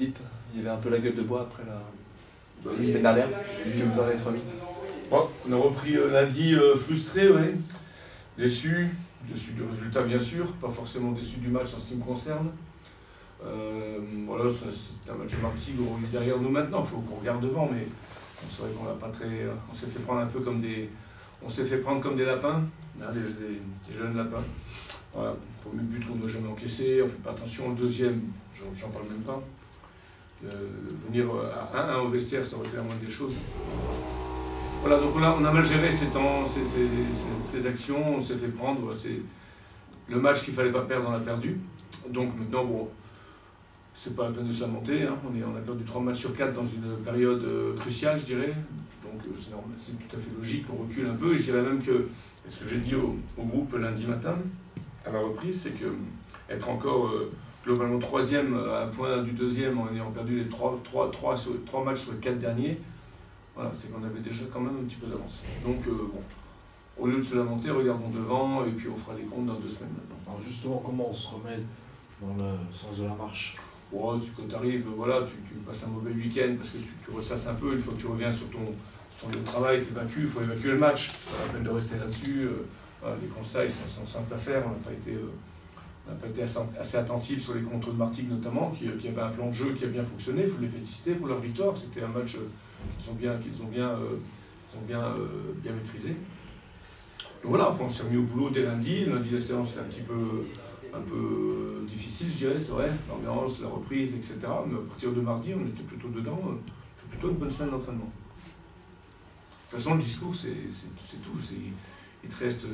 Il y avait un peu la gueule de bois après la semaine dernière. Est-ce que vous en êtes remis? Bon, on a repris lundi frustré, ouais. Déçu du résultat bien sûr, pas forcément déçu du match en ce qui me concerne. Voilà, c'est un match de Martigues, on est derrière nous maintenant, il faut qu'on regarde devant, mais c'est vrai qu'on n'a pas très. On s'est fait prendre un peu comme des. On s'est fait prendre comme des lapins, hein, des jeunes lapins. Voilà, premier but qu'on ne doit jamais encaisser, on ne fait pas attention au deuxième, j'en parle même pas. Venir à 1-1 au vestiaire, ça aurait été la moindre des choses. Voilà, donc on a mal géré ces actions, on s'est fait prendre. Le match qu'il ne fallait pas perdre, on l'a perdu. Donc maintenant, bon, c'est pas la peine de se lamenter. Hein. On a perdu 3 matchs sur 4 dans une période cruciale, je dirais. Donc c'est tout à fait logique qu'on recule un peu. Et je dirais même que, ce que j'ai dit au groupe lundi matin, à la reprise, c'est que être encore globalement 3e à un point du 2e en ayant perdu les 3 matchs sur les 4 derniers, voilà, c'est qu'on avait déjà quand même un petit peu d'avance. Donc bon, au lieu de se lamenter, regardons devant et puis on fera les comptes dans 2 semaines maintenant. Alors justement, comment on se remet dans le sens de la marche? Bon, quand tu arrives, voilà, tu passes un mauvais week-end parce que tu ressasses un peu, une fois que tu reviens sur ton lieu de travail, tu es vaincu, il faut évacuer le match. C'est pas la peine de rester là-dessus. Voilà, les constats ils sont simples à faire, on n'a pas été assez attentif sur les contres de Martigues notamment, qui avaient un plan de jeu qui a bien fonctionné, il faut les féliciter pour leur victoire, c'était un match qu'ils ont bien maîtrisé. Donc voilà, après on s'est remis au boulot dès lundi, la séance était un peu difficile je dirais, c'est vrai, l'ambiance, la reprise, etc. Mais à partir de mardi, on était plutôt dedans, c'est plutôt une bonne semaine d'entraînement. De toute façon, le discours, c'est tout. Il te reste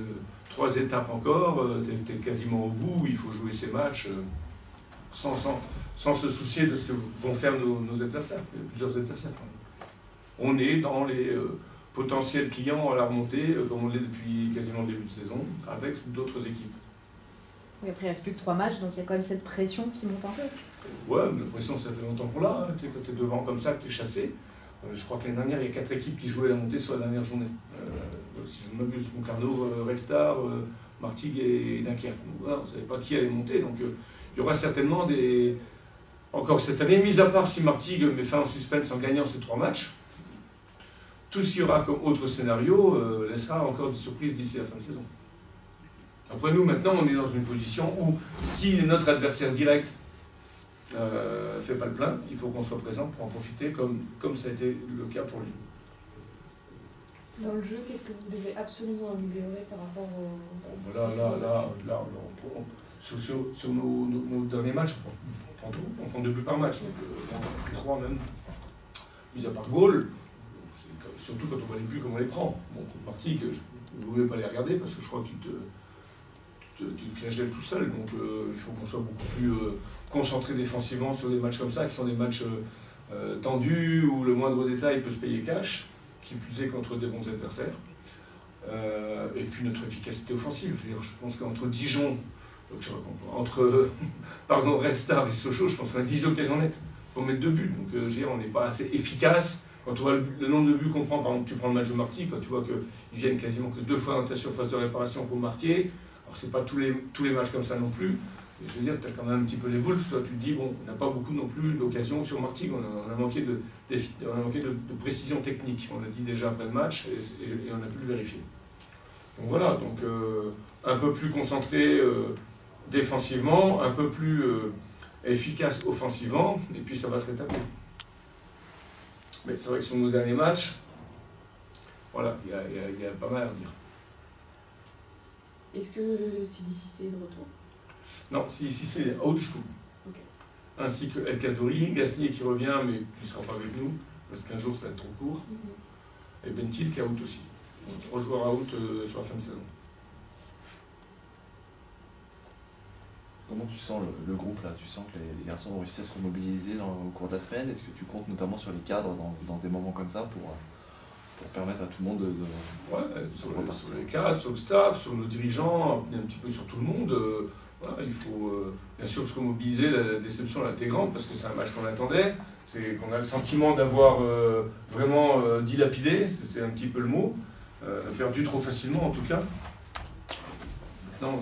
3 étapes encore, tu es quasiment au bout, il faut jouer ces matchs sans se soucier de ce que vont faire nos adversaires, plusieurs adversaires. On est dans les potentiels clients à la remontée, comme on l'est depuis quasiment le début de saison, avec d'autres équipes. Oui, après il ne reste plus que 3 matchs, donc il y a quand même cette pression qui monte un peu. Ouais, mais la pression, ça fait longtemps qu'on l'a. Hein. Tu sais, quand tu es devant comme ça, que tu es chassé. Je crois que l'année dernière, il y a 4 équipes qui jouaient la montée sur la dernière journée. Si je ne m'abuse, Concarneau, Red Star, Martigues et Dunkerque. Donc voilà, on ne savait pas qui allait monter. Donc il y aura certainement encore cette année, mis à part si Martigues met fin en suspense en gagnant ces 3 matchs, tout ce qu'il y aura comme autre scénario laissera encore des surprises d'ici la fin de saison. Après nous, maintenant, on est dans une position où, si notre adversaire direct fait pas le plein, il faut qu'on soit présent pour en profiter, comme ça a été le cas pour lui. Dans le jeu, qu'est-ce que vous devez absolument améliorer par rapport au... Là, sur nos derniers matchs, on prend 2 buts par match, donc 3 même, mis à part goal, surtout quand on voit les buts, comme on les prend. Bon, contre Martigues, je ne voulais pas les regarder parce que je crois que tu te flagelles tout seul, donc il faut qu'on soit beaucoup plus concentré défensivement sur des matchs comme ça, qui sont des matchs tendus, où le moindre détail peut se payer cash, qui plus est contre des bons adversaires. Et puis notre efficacité offensive, je pense qu'entre Dijon, Red Star et Sochaux, je pense qu'on a 10 occasions nettes pour mettre 2 buts, donc on n'est pas assez efficace. Quand tu vois le nombre de buts qu'on prend, par exemple, tu prends le match de Martigues, quand tu vois qu'ils viennent quasiment que 2 fois dans ta surface de réparation pour marquer. Alors c'est pas tous les matchs comme ça non plus, mais je veux dire, tu as quand même un petit peu les boules, parce que toi tu te dis, bon, on n'a pas beaucoup non plus d'occasions sur Martigues, on a manqué de précision technique, on l'a dit déjà après le match, et on a pu le vérifier. Donc voilà, donc un peu plus concentré défensivement, un peu plus efficace offensivement, et puis ça va se rétablir. Mais c'est vrai que sur nos derniers matchs, voilà, il y a pas mal à dire. Est-ce que Sidissi est de retour? Non, Sidissi c'est out jusqu'au bout. Okay. Ainsi que El Kaddouri, Gasnier qui revient, mais qui ne sera pas avec nous, parce qu'un jour ça va être trop court. Et Bentil qui est out aussi. Donc 3 joueurs out sur la fin de saison. Comment tu sens le groupe là? Tu sens que les garçons ont réussi à se remobiliser au cours de la semaine? Est-ce que tu comptes notamment sur les cadres dans des moments comme ça pour permettre à tout le monde de ouais, sur les cadres, sur le staff, sur nos dirigeants, un petit peu sur tout le monde. Voilà, il faut bien sûr se remobiliser. La déception est grande parce que c'est un match qu'on attendait. C'est qu'on a le sentiment d'avoir vraiment dilapidé, c'est un petit peu le mot. Perdu trop facilement en tout cas. Maintenant,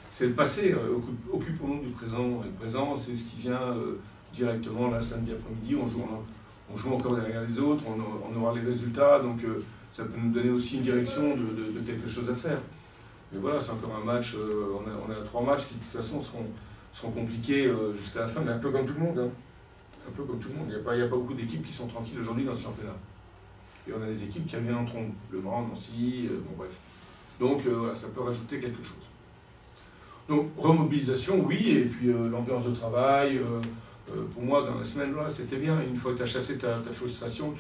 c'est le passé. Occupons-nous du présent. Et le présent, c'est ce qui vient directement là, samedi après-midi, on joue encore derrière les autres, on aura les résultats, donc ça peut nous donner aussi une direction de quelque chose à faire. Mais voilà, c'est encore un match, on a 3 matchs qui de toute façon seront compliqués jusqu'à la fin, mais un peu comme tout le monde. Hein. Un peu comme tout le monde, il n'y a pas beaucoup d'équipes qui sont tranquilles aujourd'hui dans ce championnat. Et on a des équipes qui reviennent en trombe, Le Mans, Nancy, bon bref. Donc voilà, ça peut rajouter quelque chose. Donc remobilisation, oui, et puis l'ambiance de travail, pour moi dans la semaine, voilà, c'était bien. Une fois que tu as chassé ta frustration,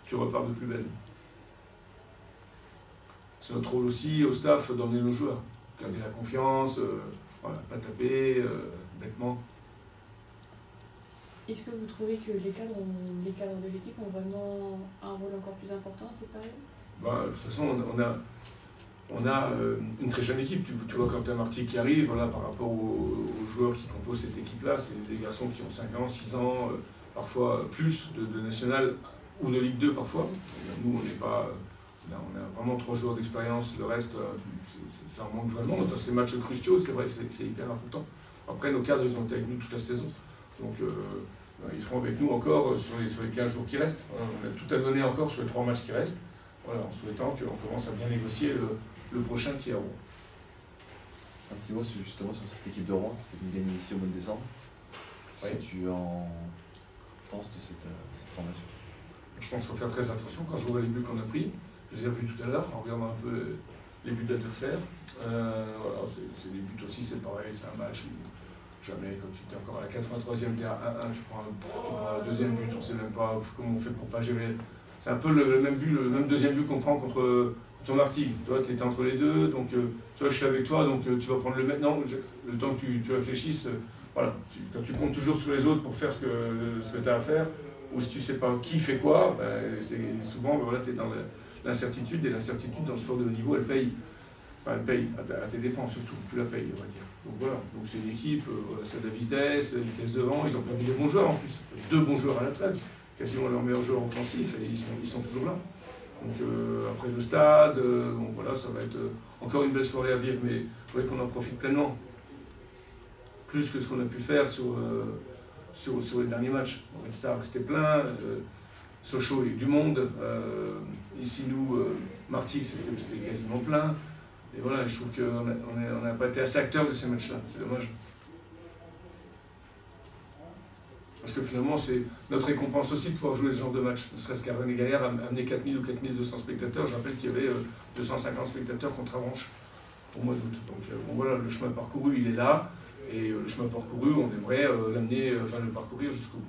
tu repars de plus belle. C'est notre rôle aussi au staff d'emmener nos joueurs, garder la confiance, voilà, pas taper bêtement. Est-ce que vous trouvez que les cadres de l'équipe ont vraiment un rôle encore plus important à cette période? Bah, de toute façon, on a une très jeune équipe. Tu vois, quand tu as Marty qui arrive, voilà, par rapport aux joueurs qui composent cette équipe-là, c'est des garçons qui ont 5 ans, 6 ans, parfois plus de national ou de Ligue 2 parfois. Nous, on n'est pas... On a vraiment 3 joueurs d'expérience, le reste, ça en manque vraiment. Dans ces matchs cruciaux, c'est vrai que c'est hyper important. Après, nos cadres, ils ont été avec nous toute la saison. Donc, ils seront avec nous encore sur les 15 jours qui restent. On a tout à donner encore sur les 3 matchs qui restent, voilà, en souhaitant qu'on commence à bien négocier le prochain qui est à Rouen. Un petit mot justement sur cette équipe de Rouen qui est venue gagner ici au mois de décembre. Qu'est-ce que tu en penses de cette formation? Je pense qu'il faut faire très attention quand je vois les buts qu'on a pris. Je les ai vus tout à l'heure en regardant un peu les buts d'adversaires. Voilà, c'est des buts aussi, c'est pareil, c'est un match où jamais, quand tu es encore à la 83e, tu es à 1-1, tu prends un deuxième but, on ne sait même pas comment on fait pour pas gérer. C'est un peu le même but, le même deuxième but qu'on prend contre Martigues. Toi, tu es entre les deux, donc toi, je suis avec toi, donc tu vas prendre le maintenant, le temps que tu réfléchisses. Voilà, quand tu comptes toujours sur les autres pour faire ce que tu as à faire, ou si tu ne sais pas qui fait quoi, ben, souvent, ben, voilà, tu es dans l'incertitude, et l'incertitude dans le sport de haut niveau, elle paye. Enfin, elle paye, à tes dépens surtout, tu la payes, on va dire. Donc voilà, donc c'est une équipe, c'est de la vitesse devant, ils ont permis des bons joueurs en plus, 2 bons joueurs à la trêve, quasiment leurs meilleurs joueurs offensifs, et ils sont toujours là. Donc après le stade, bon voilà, ça va être encore une belle soirée à vivre, mais il faudrait qu'on en profite pleinement. Plus que ce qu'on a pu faire sur les derniers matchs. Red Star, c'était plein, Sochaux, il y a eu du monde, ici nous, Martigues, c'était quasiment plein. Et voilà, je trouve qu'on n'a pas été assez acteurs de ces matchs-là, c'est dommage. Parce que finalement, c'est notre récompense aussi de pouvoir jouer ce genre de match. Ne serait-ce qu'à René-Gaillard, amener 4000 ou 4200 spectateurs. Je rappelle qu'il y avait 250 spectateurs contre Avranches au mois d'août. Donc bon, voilà, le chemin parcouru, il est là. Et le chemin parcouru, on aimerait l'amener, enfin le parcourir jusqu'au bout.